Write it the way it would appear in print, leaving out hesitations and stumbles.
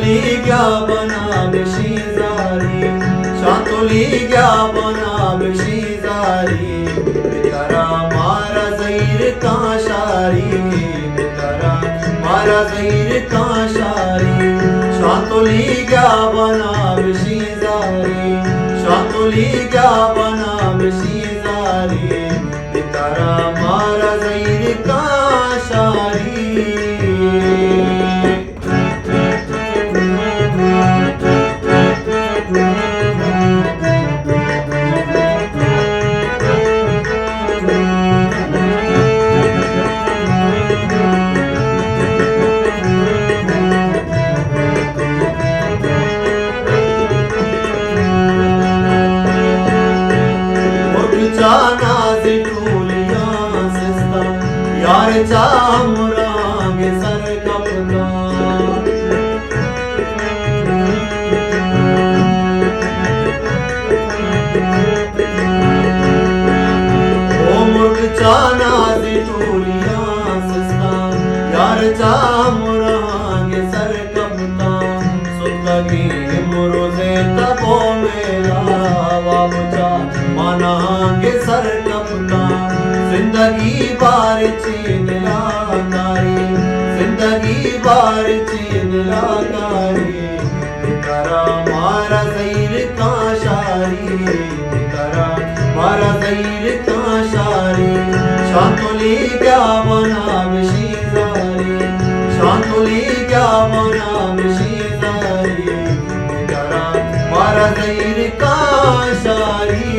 शांतोलिग्या बनाब शेजारी, शांतोलिग्या बनाब शेजारी, बेतारा मारा जैर काशारी, बेतारा मारा जैर काशारी, शांतोलिग्या बनाब शेजारी, शांतोलिग्या बनाब शेजारी, बेतारा मारा जैर काशारी। नाज़ टूलिया सिस्ता यार चामुरांगे सर कपदा, ओ मुर्ग नाज़ टूलिया सिस्ता यार चामुरांगे सर कपदा, सुतगी मुरोजे तबो मेरा वाबचा मानांगे सर कपता, जिंदगी बार चीन लाकारी, जिंदगी बार चीन लाकारी, बेतारा मारा जैर काशारी, बेतारा मारा जैर काशारी, शांतोलिग्या बनाब शेजारी, शांतोलिग्या बनाब शेजारी, बेतारा मारा जैर काशारी।